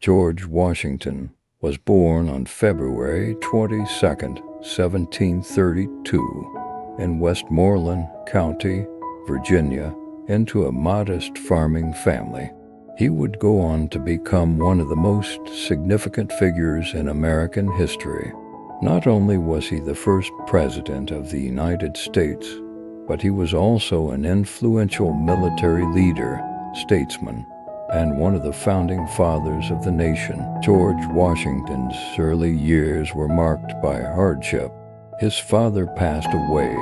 George Washington was born on February 22, 1732, in Westmoreland County, Virginia, into a modest farming family. He would go on to become one of the most significant figures in American history. Not only was he the first president of the United States, but he was also an influential military leader, statesman, and one of the founding fathers of the nation. George Washington's early years were marked by hardship. His father passed away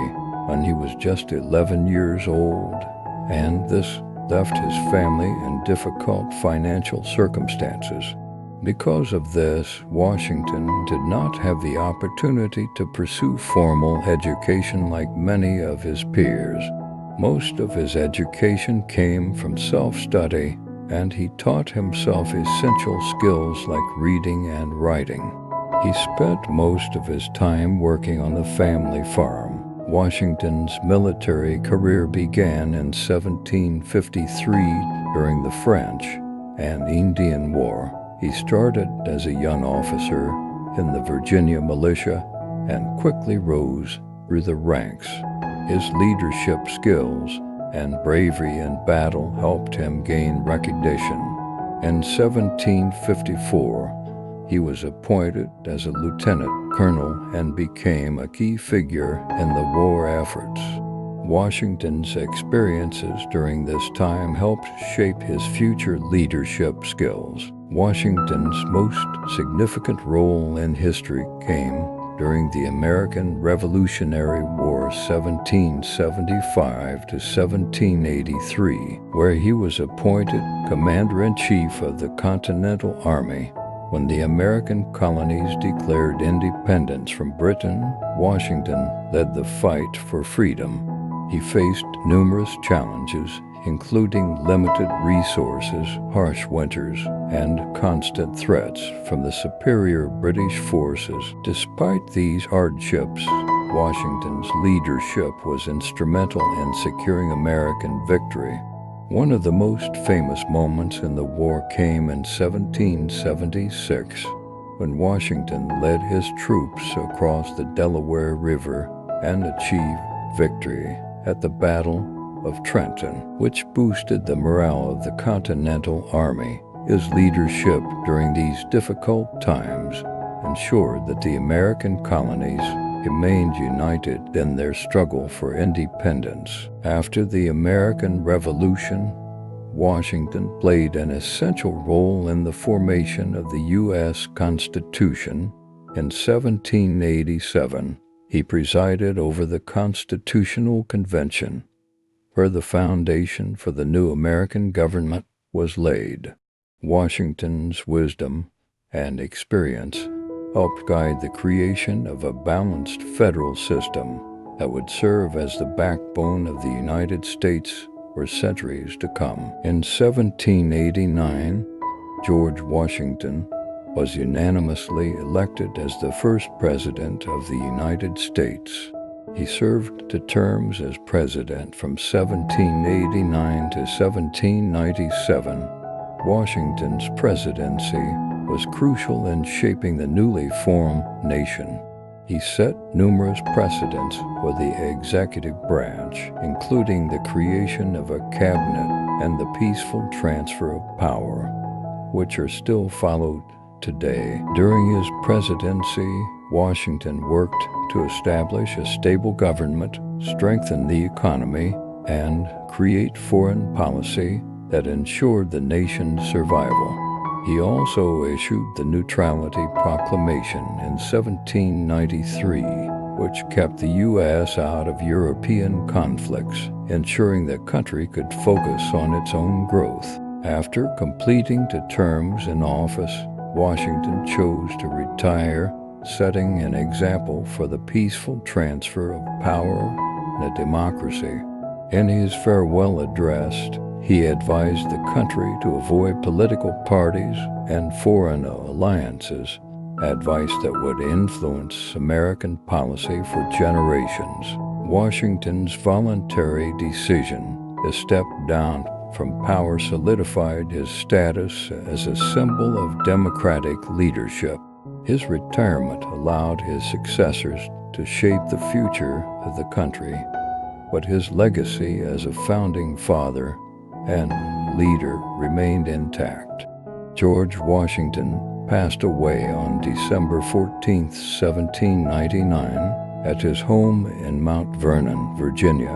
when he was just 11 years old, and this left his family in difficult financial circumstances. Because of this, Washington did not have the opportunity to pursue formal education like many of his peers. Most of his education came from self-study, and he taught himself essential skills like reading and writing. He spent most of his time working on the family farm. Washington's military career began in 1753 during the French and Indian War. He started as a young officer in the Virginia militia and quickly rose through the ranks. His leadership skills and bravery in battle helped him gain recognition. In 1754, he was appointed as a lieutenant colonel and became a key figure in the war efforts. Washington's experiences during this time helped shape his future leadership skills. Washington's most significant role in history came during the American Revolutionary War 1775 to 1783, where he was appointed Commander-in-Chief of the Continental Army. When the American colonies declared independence from Britain, Washington led the fight for freedom. He faced numerous challenges, including limited resources, harsh winters, and constant threats from the superior British forces. Despite these hardships, Washington's leadership was instrumental in securing American victory. One of the most famous moments in the war came in 1776, when Washington led his troops across the Delaware River and achieved victory at the Battle of Trenton, which boosted the morale of the Continental Army. His leadership during these difficult times ensured that the American colonies remained united in their struggle for independence. After the American Revolution, Washington played an essential role in the formation of the U.S. Constitution. In 1787, he presided over the Constitutional Convention, where the foundation for the new American government was laid. Washington's wisdom and experience helped guide the creation of a balanced federal system that would serve as the backbone of the United States for centuries to come. In 1789, George Washington was unanimously elected as the first president of the United States. He served two terms as president from 1789 to 1797. Washington's presidency was crucial in shaping the newly formed nation. He set numerous precedents for the executive branch, including the creation of a cabinet and the peaceful transfer of power, which are still followed today. During his presidency, Washington worked to establish a stable government, strengthen the economy, and create foreign policy that ensured the nation's survival. He also issued the Neutrality Proclamation in 1793, which kept the U.S. out of European conflicts, ensuring the country could focus on its own growth. After completing two terms in office, Washington chose to retire, setting an example for the peaceful transfer of power in a democracy. In his farewell address, he advised the country to avoid political parties and foreign alliances, advice that would influence American policy for generations. Washington's voluntary decision to step down from power solidified his status as a symbol of democratic leadership. His retirement allowed his successors to shape the future of the country, but his legacy as a founding father and leader remained intact. George Washington passed away on December 14, 1799, at his home in Mount Vernon, Virginia,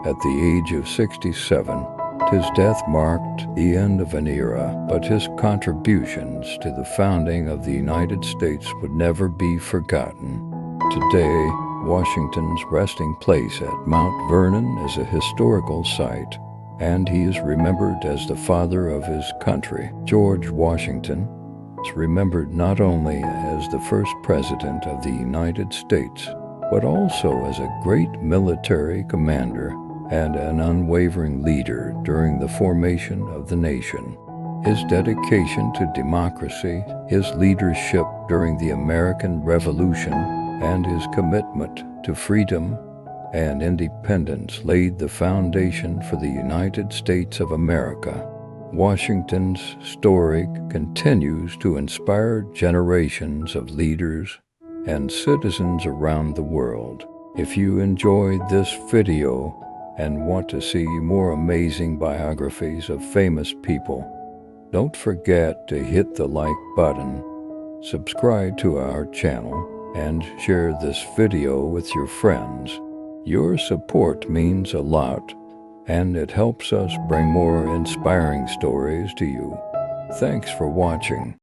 at the age of 67. His death marked the end of an era, but his contributions to the founding of the United States would never be forgotten. Today, Washington's resting place at Mount Vernon is a historical site, and he is remembered as the father of his country. George Washington is remembered not only as the first president of the United States, but also as a great military commander and an unwavering leader during the formation of the nation. His dedication to democracy, his leadership during the American Revolution, and his commitment to freedom and independence laid the foundation for the United States of America. Washington's story continues to inspire generations of leaders and citizens around the world. If you enjoyed this video and want to see more amazing biographies of famous people, don't forget to hit the like button, subscribe to our channel, and share this video with your friends. Your support means a lot, and it helps us bring more inspiring stories to you. Thanks for watching.